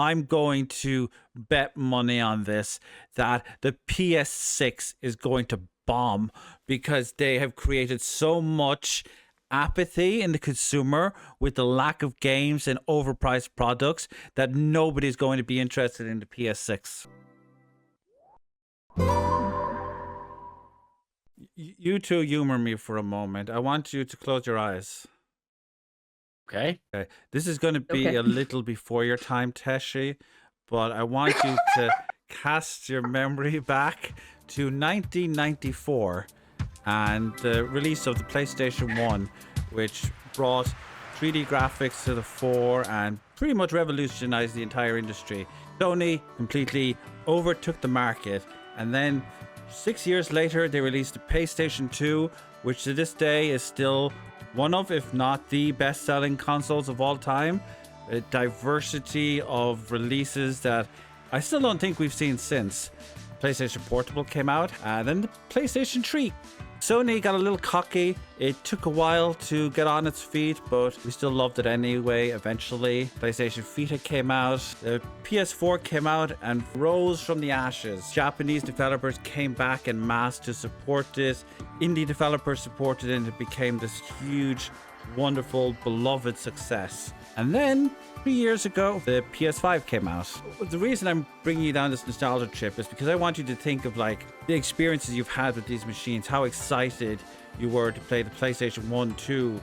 I'm going to bet money on this that the PS6 is going to bomb because they have created so much apathy in the consumer with the lack of games and overpriced products that nobody's going to be interested in the PS6. You two humor me for a moment. I want you to close your eyes. Okay. This is going to be a little before your time, Teshi, but I want you to cast your memory back to 1994 and the release of the PlayStation 1, which brought 3D graphics to the fore and pretty much revolutionized the entire industry. Sony completely overtook the market, and then 6 years later they released the PlayStation 2, which to this day is still one of, if not the best-selling consoles of all time. A diversity of releases that I still don't think we've seen since. PlayStation Portable came out, and then the PlayStation 3. Sony got a little cocky. It took a while to get on its feet, but we still loved it anyway eventually. PlayStation Vita came out. The PS4 came out and rose from the ashes. Japanese developers came back en masse to support this. Indie developers supported it, and it became this huge, wonderful, beloved success. And then 3 years ago, the PS5 came out. The reason I'm bringing you down this nostalgia trip is because I want you to think of like the experiences you've had with these machines, how excited you were to play the PlayStation 1, 2,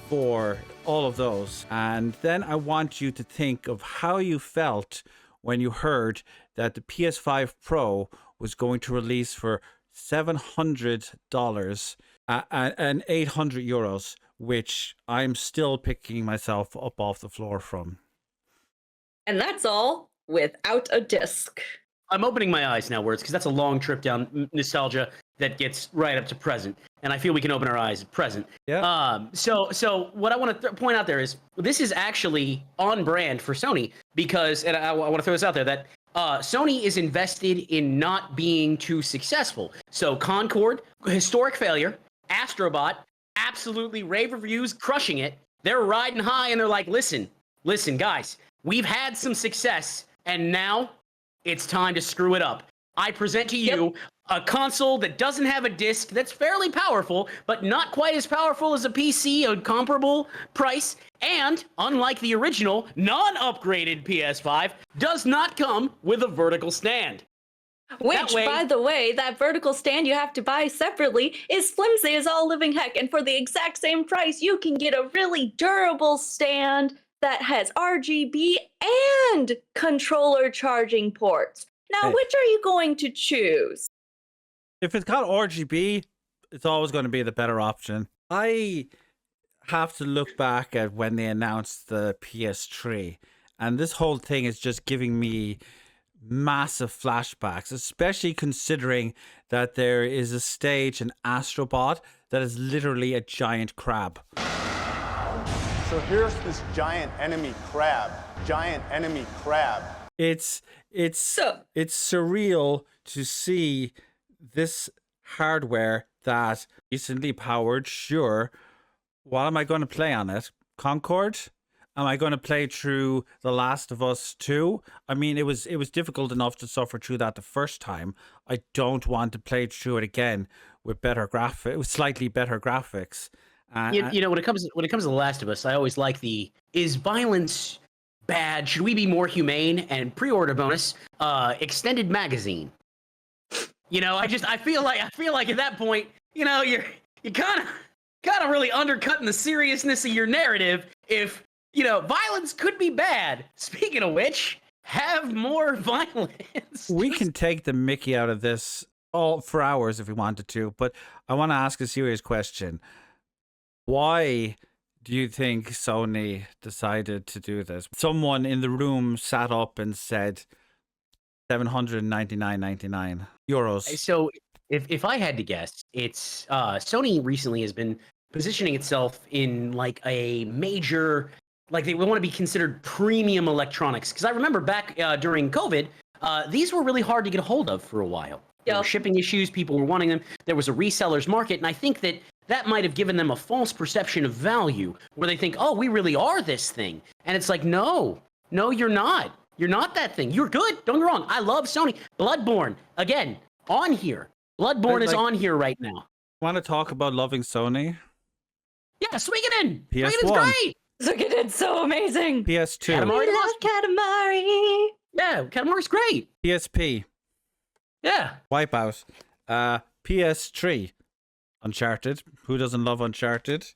4, all of those. And then I want you to think of how you felt when you heard that the PS5 Pro was going to release for $700 and 800 euros, which I'm still picking myself up off the floor from. And that's all without a disc. I'm opening my eyes now, Words, because that's a long trip down nostalgia that gets right up to present. And I feel we can open our eyes at present. Yeah. So what I want to point out there is this is actually on brand for Sony because, and I want to throw this out there, that Sony is invested in not being too successful. So Concord, historic failure. Astrobot, absolutely rave reviews, crushing it. They're riding high and they're like, listen, guys, we've had some success and now it's time to screw it up. I present to you a console that doesn't have a disc, that's fairly powerful, but not quite as powerful as a PC, a comparable price, and unlike the original, non-upgraded PS5, does not come with a vertical stand. Which, by the way, that vertical stand you have to buy separately is flimsy as all living heck. And for the exact same price, you can get a really durable stand that has RGB and controller charging ports. Now, which are you going to choose? If it's got RGB, it's always going to be the better option. I have to look back at when they announced the PS3, and this whole thing is just giving me massive flashbacks, especially considering that there is a stage in Astrobot that is literally a giant crab. So here's this giant enemy crab. It's surreal to see this hardware that recently powered. Sure, what am I going to play on it? Concord? Am I going to play through The Last of Us 2? I mean, it was difficult enough to suffer through that the first time. I don't want to play through it again with slightly better graphics. You know, when it comes to The Last of Us, I always like is violence bad? Should we be more humane? And pre-order bonus, extended magazine. You know, I feel like at that point, you know, you're kind of really undercutting the seriousness of your narrative if, you know, violence could be bad. Speaking of which, have more violence. We can take the mickey out of this all for hours if we wanted to, but I want to ask a serious question. Why do you think Sony decided to do this? Someone in the room sat up and said €799.99. So if I had to guess, it's Sony recently has been positioning itself in like a major, like they want to be considered premium electronics. Because I remember back during COVID, these were really hard to get a hold of for a while. There were shipping issues, people were wanting them. There was a reseller's market, and I think that might have given them a false perception of value, where they think, oh, we really are this thing. And it's like, no, you're not. You're not that thing. You're good. Don't get me wrong. I love Sony. Bloodborne, again, on here. Bloodborne is on here right now. Want to talk about loving Sony? Yeah, Suikoden. PS1. Suikoden's great. Suikoden's so amazing. PS2. Katamari We love Katamari. Yeah, Katamari's great. PSP. Yeah. Wipeout. PS3. Uncharted. Who doesn't love Uncharted?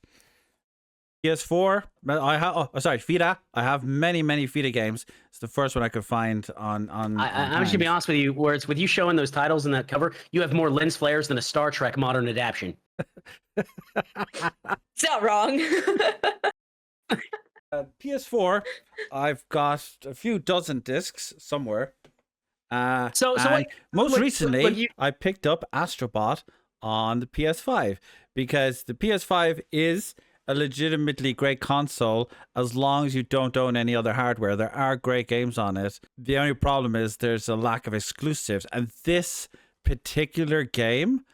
PS4. Vita. I have many Vita games. It's the first one I could find on. I'm just gonna be honest with you. Where it's with you showing those titles in that cover, you have more lens flares than a Star Trek modern adaptation. It's not wrong. PS4. I've got a few dozen discs somewhere. Most recently, I picked up Astrobot on the PS5 because the PS5 is a legitimately great console as long as you don't own any other hardware. There are great games on it. The only problem is there's a lack of exclusives, and this particular game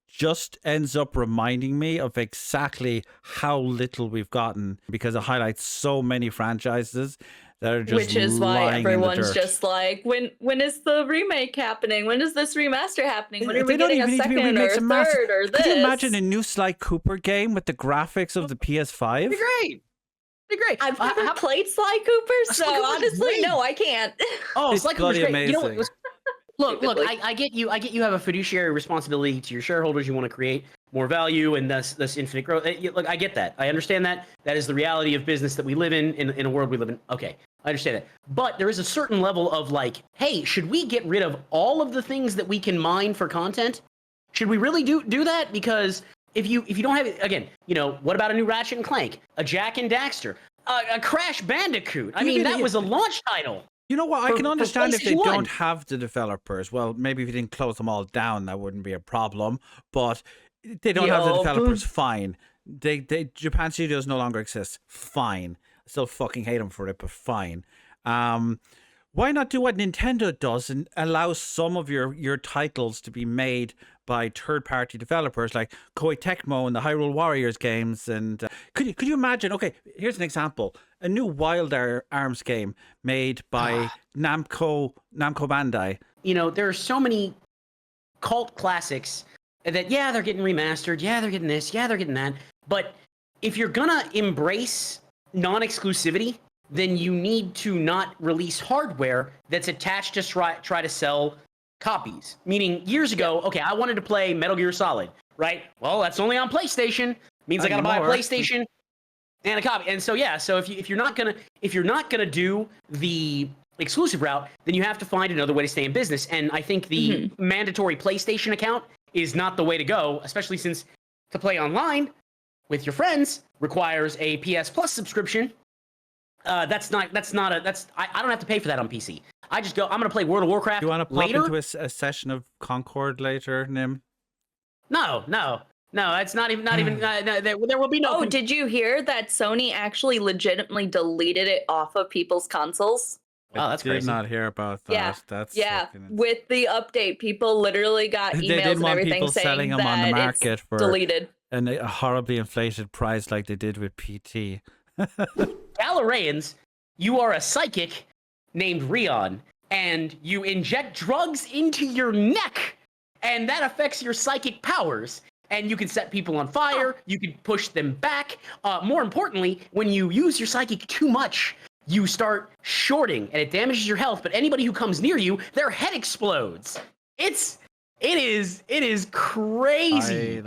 just ends up reminding me of exactly how little we've gotten because it highlights so many franchises that are just which is why everyone's dirt. Just like, when is the remake happening? When is this remaster happening? When are we They don't getting even a need to be second or remakes and masters. third or this? Could you imagine a new Sly Cooper game with the graphics of the PS5? It'd be great. It'd be great. I've never played Sly Cooper, so Sly Cooper's honestly, great. no, I can't. Oh, It's Sly Cooper's bloody great. amazing. You know what? Look, I get you. I get you have a fiduciary responsibility to your shareholders. You want to create more value and thus infinite growth. Look, I get that. I understand that. That is the reality of business that we live in a world we live in. Okay, I understand that. But there is a certain level of like, hey, should we get rid of all of the things that we can mine for content? Should we really do that? Because if you don't have it, again, what about a new Ratchet and Clank, a Jack and Daxter, a Crash Bandicoot? I mean, that was a launch title. You know what? I can understand if they PlayStation 1. don't have the developers. Well, maybe if you didn't close them all down, that wouldn't be a problem. But they don't have the developers. Fine. Japan Studios no longer exists. Fine. I still fucking hate them for it, but fine. Why not do what Nintendo does and allow some of your titles to be made by third-party developers like Koei Tecmo and the Hyrule Warriors games? And could you imagine? Okay, here's an example: a new Wild Arms game made by Namco Bandai. There are so many cult classics that they're getting remastered, they're getting this, they're getting that. But if you're gonna embrace non-exclusivity, then you need to not release hardware that's attached to try to sell copies. Meaning, years ago, okay, I wanted to play Metal Gear Solid, right? Well, that's only on PlayStation. Means I gotta buy a PlayStation and a copy. And so if you're not gonna do the exclusive route, then you have to find another way to stay in business. And I think the mandatory PlayStation account is not the way to go, especially since to play online with your friends requires a PS Plus subscription. I don't have to pay for that on PC. I just go, I'm going to play World of Warcraft. Do you want to pop later? into a session of Concord later, Nim? No, it's not even, there will be no. Oh, did you hear that Sony actually legitimately deleted it off of people's consoles? Oh, that's I did crazy. not hear about that. Yeah, That's with the update, people literally got They emails didn't and want everything people saying selling them on the that market it's for deleted. a horribly inflated price like they did with PT. Galarians, you are a psychic named Rion, and you inject drugs into your neck, and that affects your psychic powers. And you can set people on fire, you can push them back. More importantly, when you use your psychic too much, you start shorting, and it damages your health, but anybody who comes near you, their head explodes. It is crazy.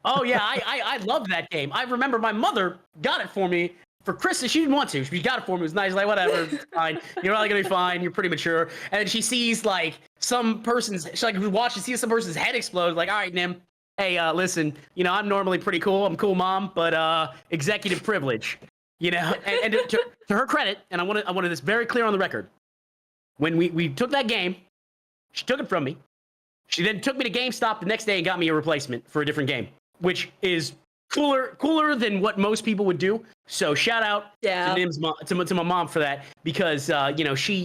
I love that game. I remember my mother got it for me for Christmas. She didn't want to. She got it for me. It was nice. Like, whatever, it's fine. You're probably gonna be fine. You're pretty mature. And then she sees like some person's, sees some person's head explode. Like, all right, Nim. Hey, listen. I'm normally pretty cool. I'm cool, mom. But executive privilege. And to her credit, and I wanted this very clear on the record. When we took that game, she took it from me. She then took me to GameStop the next day and got me a replacement for a different game, which is cooler than what most people would do. So shout out to Nim's mom, to my mom for that, because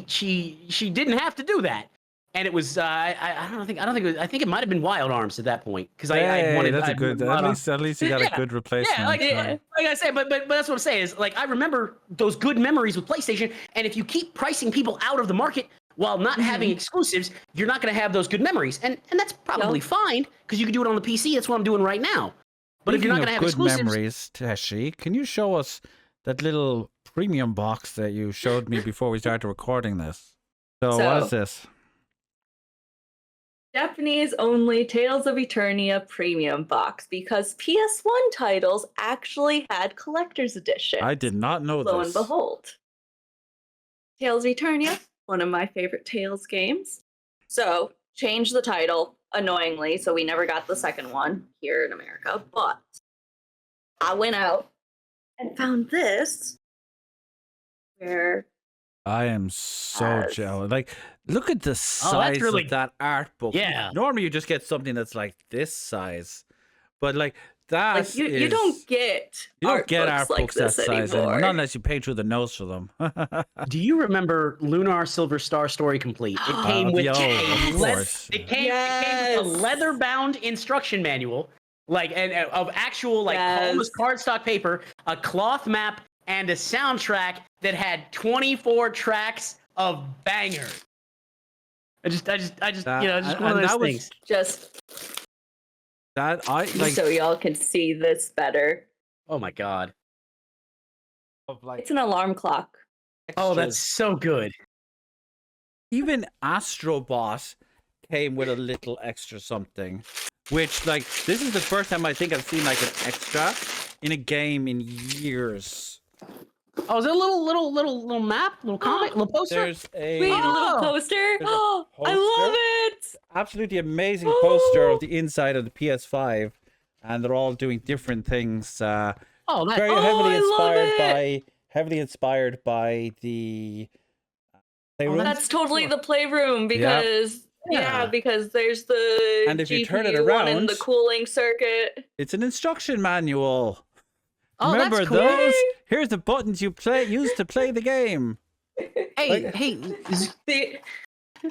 she didn't have to do that. and it was I don't think it was, I think it might have been Wild Arms at that point because Hey, I wanted that's a I good. At least you got a good replacement. yeah, like I say, but that's what I'm saying is like I remember those good memories with PlayStation, and if you keep pricing people out of the market while not having exclusives, you're not going to have those good memories, and that's probably fine because you can do it on the PC. That's what I'm doing right now. But if you're not going to have good exclusives, memories, Teshi, can you show us that little premium box that you showed me before we started recording this? So what is this? Japanese only Tales of Eternia premium box because PS1 titles actually had collector's edition. I did not know Lo this. and behold. Tales of Eternia, one of my favorite Tales games. So, changed the title, annoyingly, so we never got the second one here in America. But I went out and found this, where I am so jealous. Like, look at the size of that art book. Yeah. Normally, you just get something that's like this size, but like that like you don't get art books that this size anymore. not unless you pay through the nose for them. do you remember Lunar Silver Star Story Complete? It came with it came with a leather-bound instruction manual, like and of actual like almost cardstock paper, a cloth map, and a soundtrack that had 24 tracks of bangers. I just one of those things. That I like. So y'all can see this better. Oh my god! It's an alarm clock. Oh, that's so good. Even Astrobot came with a little extra something, which like this is the first time I think I've seen like an extra in a game in years. Oh, is it a little map, little comic, little poster? There's a little poster. Oh, I love it! Absolutely amazing poster of the inside of the PS5, and they're all doing different things. Heavily inspired by the playroom. That's totally the playroom because because there's the and if GPU you turn it around, and the cooling circuit. It's an instruction manual. Oh, remember that's cool. those? Here's the buttons you use to play the game. And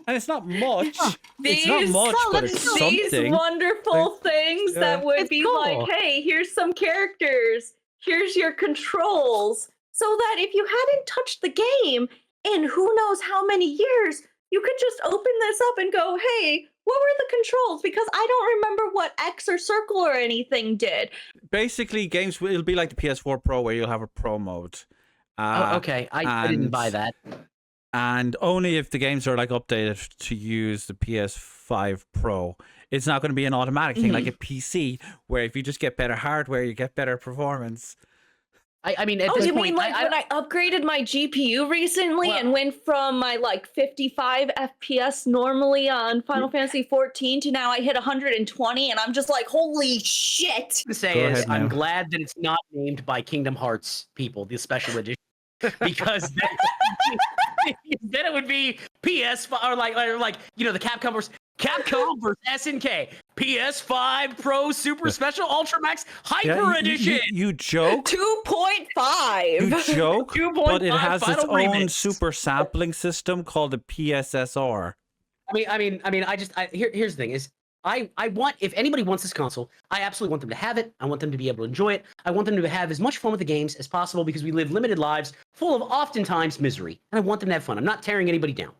it's not much. It's not much, but it's something. These wonderful things that would be cool. Like, hey, here's some characters. Here's your controls. So that if you hadn't touched the game in who knows how many years, you could just open this up and go, hey, what were the controls? Because I don't remember what X or circle or anything did. Basically, games will be like the PS4 Pro where you'll have a Pro mode. Okay. I didn't buy that. And only if the games are like updated to use the PS5 Pro. It's not going to be an automatic thing like a PC where if you just get better hardware, you get better performance. I mean, at this you point, mean like when I upgraded my GPU recently and went from my like 55 FPS normally on Final Fantasy 14 to now I hit 120 and I'm just like, holy shit. I'm glad that it's not named by Kingdom Hearts people, the special edition. Because then it would be PS5 or like you know the Capcom versus SNK PS5 Pro Super Special Ultra Max Hyper Edition. You joke. 2.5. You joke. 2.5 but it has its own remix. super sampling system called the PSSR. Here's the thing is. I want, if anybody wants this console, I absolutely want them to have it. I want them to be able to enjoy it. I want them to have as much fun with the games as possible because we live limited lives full of oftentimes misery. And I want them to have fun. I'm not tearing anybody down.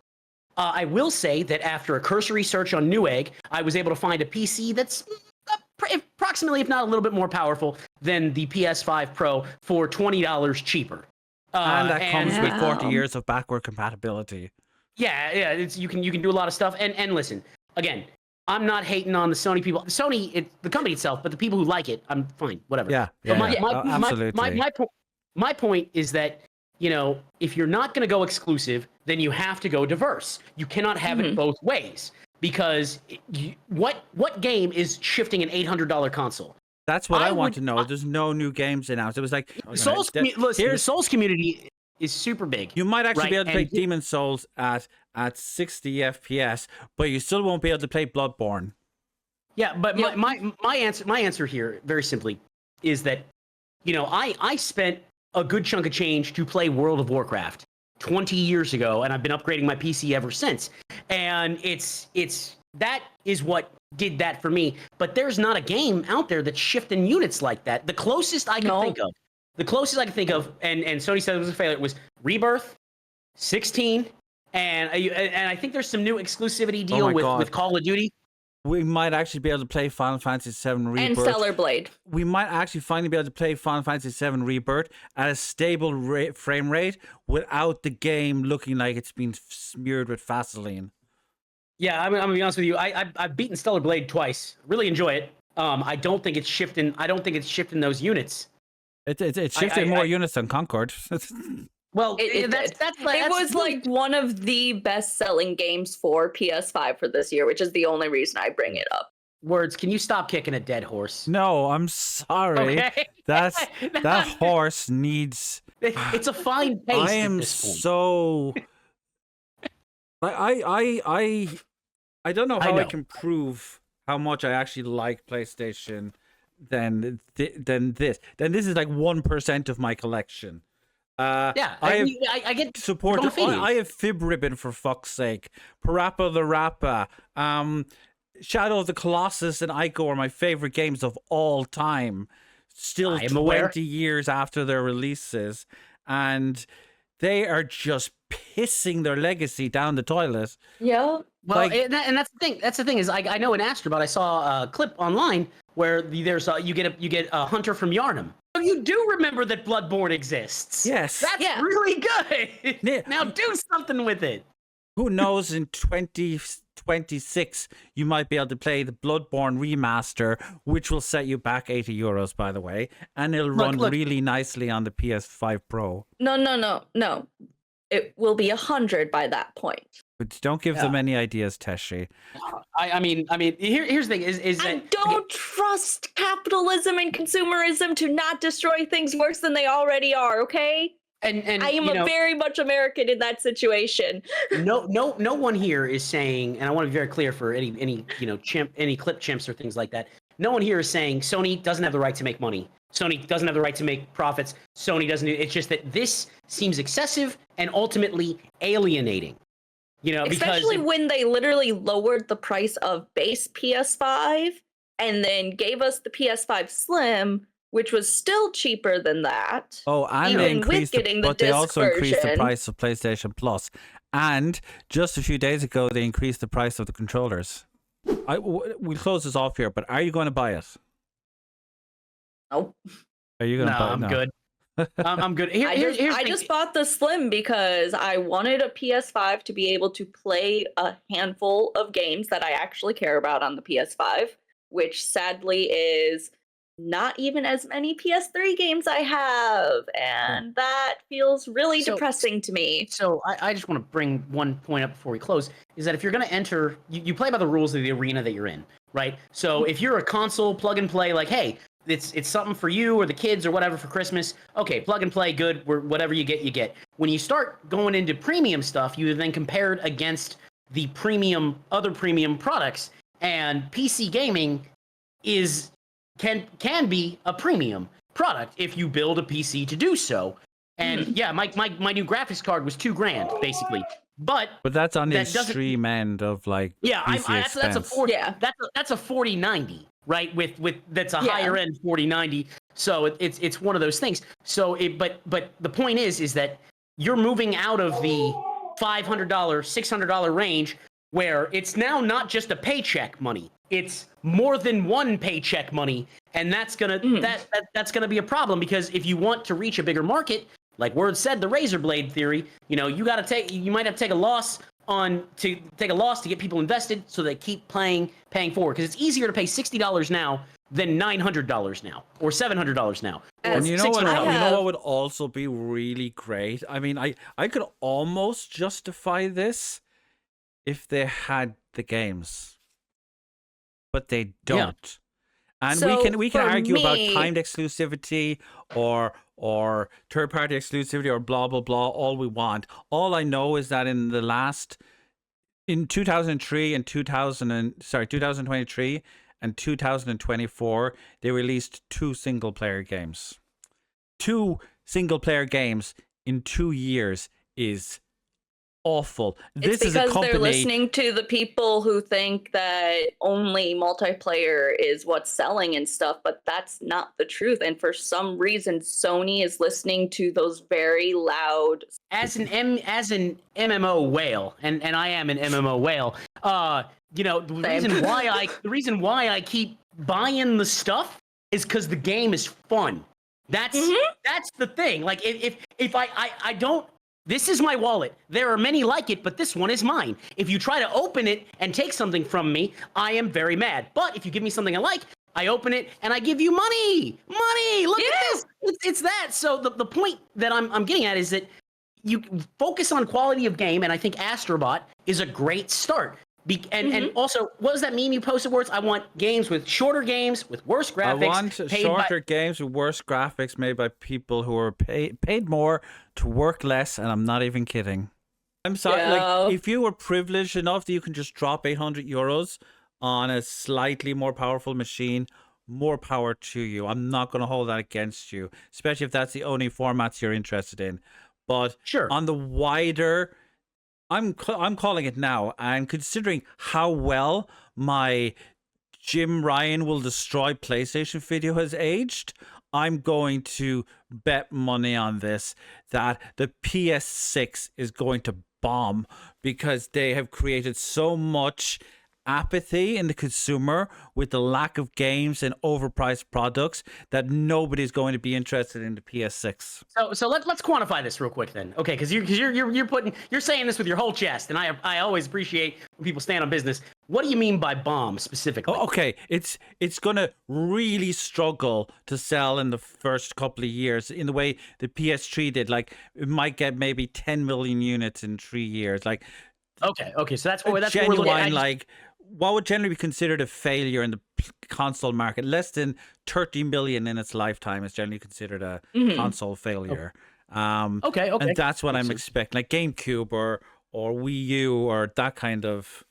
I will say that after a cursory search on Newegg, I was able to find a PC that's approximately, if not a little bit more powerful than the PS5 Pro for $20 cheaper. And that comes with 40 years of backward compatibility. Yeah, you can do a lot of stuff. And listen, again, I'm not hating on the Sony people. Sony, the company itself, but the people who like it, I'm fine. Whatever. Absolutely. My point is that, you know, if you're not going to go exclusive, then you have to go diverse. You cannot have it both ways because what game is shifting an $800 console? That's what I want to know. There's no new games announced. It was like the Souls community is super big. You might actually be able to play Demon's Souls at 60 FPS, but you still won't be able to play Bloodborne. Yeah, but my answer here, very simply, is that, you know, I spent a good chunk of change to play World of Warcraft. 20 years ago, and I've been upgrading my PC ever since. And that is what did that for me. But there's not a game out there that's shifting units like that. The closest I can think of, and Sony said it was a failure, was Rebirth, 16, and I think there's some new exclusivity deal with Call of Duty. We might actually be able to play Final Fantasy VII Rebirth. And Stellar Blade. We might actually finally be able to play Final Fantasy VII Rebirth at a stable frame rate without the game looking like it's been smeared with Vaseline. Yeah, I'm gonna be honest with you. I've beaten Stellar Blade twice. Really enjoy it. I don't think it's shifting. I don't think it's shifting those units. It shifted more units than Concord. Well, it was like one of the best-selling games for PS5 for this year, which is the only reason I bring it up. Words, can you stop kicking a dead horse? No, I'm sorry. Okay. That horse needs. It's a fine pace. I am so. I don't know how I can prove how much I actually like PlayStation. Then this is like 1% of my collection. I get support. I have Fib Ribbon, for fuck's sake. Parappa the Rapper, Shadow of the Colossus, and Ico are my favorite games of all time. Still 20 years after their releases, and they are just pissing their legacy down the toilet. Yeah. Well, and that's the thing. That's the thing is, I know in Astrobot I saw a clip online where there's you get a hunter from Yharnam. So you do remember that Bloodborne exists. Yes. That's really good. Now do something with it. Who knows, in 2026, you might be able to play the Bloodborne remaster, which will set you back €80, by the way, and it'll run really nicely on the PS5 Pro. No. It will be 100 by that point. But don't give them any ideas, Teshi. I mean, here's the thing: is that I don't trust capitalism and consumerism to not destroy things worse than they already are. Okay, and I am very much American in that situation. No one here is saying, and I want to be very clear for any clip chimps or things like that. No one here is saying Sony doesn't have the right to make money. Sony doesn't have the right to make profits. Sony doesn't. It's just that this seems excessive and ultimately alienating. Especially when they literally lowered the price of base PS5 and then gave us the PS5 Slim, which was still cheaper than that. Oh, and they increased they also increased the price of PlayStation Plus. And just a few days ago, they increased the price of the controllers. We'll close this off here, but are you going to buy it? Nope. Are you going to buy it? I'm good. I'm good. I just bought the Slim because I wanted a PS5 to be able to play a handful of games that I actually care about on the PS5, which sadly is not even as many PS3 games I have, and that feels really depressing to me. So I just want to bring one point up before we close, is that if you're going to enter, you play by the rules of the arena that you're in, right? So if you're a console plug and play, like, hey, it's something for you or the kids or whatever for Christmas. Okay, plug and play, good. Whatever you get, you get. When you start going into premium stuff, you then compare it against the other premium products, and PC gaming can be a premium product if you build a PC to do so. And yeah, my new graphics card was $2,000 basically. But that's on the extreme end of like PC that's a 4090. Right, with that's a higher end 4090, so it's one of those things. So but the point is that you're moving out of the $500, $600 range, where it's now not just a paycheck money; it's more than one paycheck money, and that's gonna that's gonna be a problem, because if you want to reach a bigger market, like Word said, the razor blade theory, you might have to take a loss to get people invested, so they keep paying forward, because it's easier to pay $60 now than $900 now or $700 now. And you know what would also be really great? I mean, I could almost justify this if they had the games, but they don't. Yeah. And so we can argue about timed exclusivity or third-party exclusivity or blah blah blah all we want. All I know is that in 2003 and 2023 and 2024, they released two single-player games. 2 single-player games in 2 years is awful. It's This is a because company. they're listening to the people who think that only multiplayer is what's selling and stuff, but that's not the truth. And for some reason, Sony is listening to those very loud. As an MMO whale, and I am an MMO whale. You know, the reason why I keep buying the stuff is because the game is fun. That's the thing. Like if I don't. This is my wallet. There are many like it, but this one is mine. If you try to open it and take something from me, I am very mad. But if you give me something I like, I open it and I give you money. Money! Look at this! It's that. So the point that I'm getting at is that you focus on quality of game, and I think Astrobot is a great start. And also, what was that meme you posted, Words? I want games with shorter games with worse graphics. I want shorter games with worse graphics made by people who are paid more to work less, and I'm not even kidding. I'm sorry, like, if you were privileged enough that you can just drop 800 euros on a slightly more powerful machine, more power to you. I'm not going to hold that against you, especially if that's the only formats you're interested in. But on the wider... I'm calling it now, and considering how well my Jim Ryan will destroy PlayStation video has aged, I'm going to bet money on this that the PS6 is going to bomb, because they have created so much apathy in the consumer with the lack of games and overpriced products that nobody's going to be interested in the PS6. So let's quantify this real quick then, okay? Because you're saying this with your whole chest, and I always appreciate when people stand on business. What do you mean by bomb specifically? Okay, it's gonna really struggle to sell in the first couple of years in the way the PS3 did. Like, it might get maybe 10 million units in 3 years. Like, okay, so that's what genuine, we're looking at. Like, what would generally be considered a failure in the console market, less than 30 million in its lifetime is generally considered a console failure. Okay. And that's what I'm expecting, like GameCube or Wii U or that kind of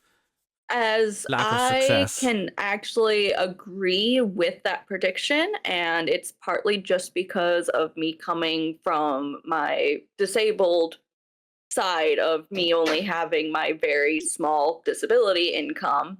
lack of success. I can actually agree with that prediction, and it's partly just because of me coming from my disabled side of me only having my very small disability income,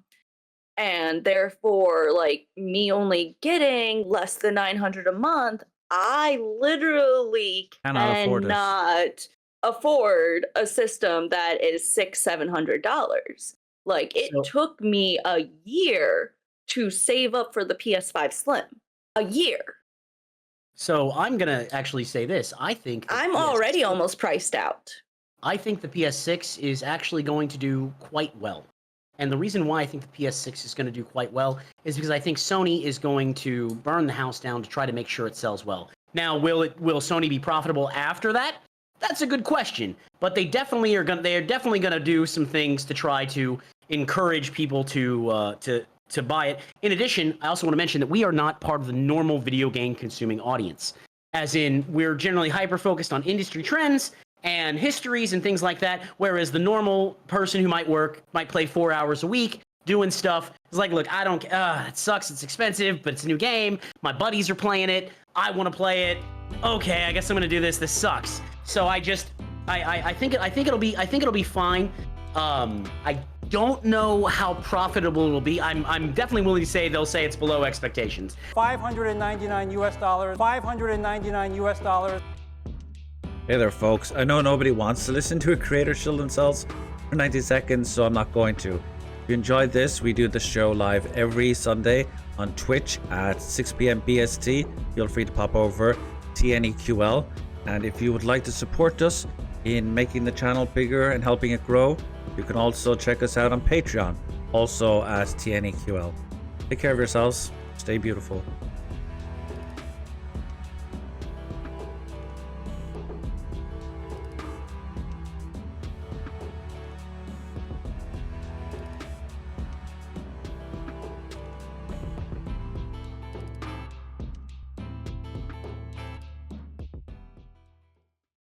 and therefore, like, me only getting less than 900 a month, I literally cannot afford a system that is $600-700. Like, it took me a year to save up for the PS5 Slim. A year. So I'm gonna actually say this. I think I'm already almost priced out. I think the PS6 is actually going to do quite well. And the reason why I think the PS6 is going to do quite well is because I think Sony is going to burn the house down to try to make sure it sells well. Now, will Sony be profitable after that? That's a good question. But they are definitely going to do some things to try to encourage people to buy it. In addition, I also want to mention that we are not part of the normal video game consuming audience. As in, we're generally hyper-focused on industry trends and histories and things like that, whereas the normal person who might play 4 hours a week doing stuff is like, look, it sucks, it's expensive, but it's a new game, my buddies are playing it, I want to play it, okay, I guess I'm gonna do this sucks. So I think it'll be fine. I don't know how profitable it'll be. I'm definitely willing to say they'll say it's below expectations. $599 US, $599 US. Hey there, folks. I know nobody wants to listen to a creator shill themselves for 90 seconds, so I'm not going to. If you enjoyed this, we do the show live every Sunday on Twitch at 6 p.m. BST. Feel free to pop over TNEQL. And if you would like to support us in making the channel bigger and helping it grow, you can also check us out on Patreon, also as TNEQL. Take care of yourselves. Stay beautiful.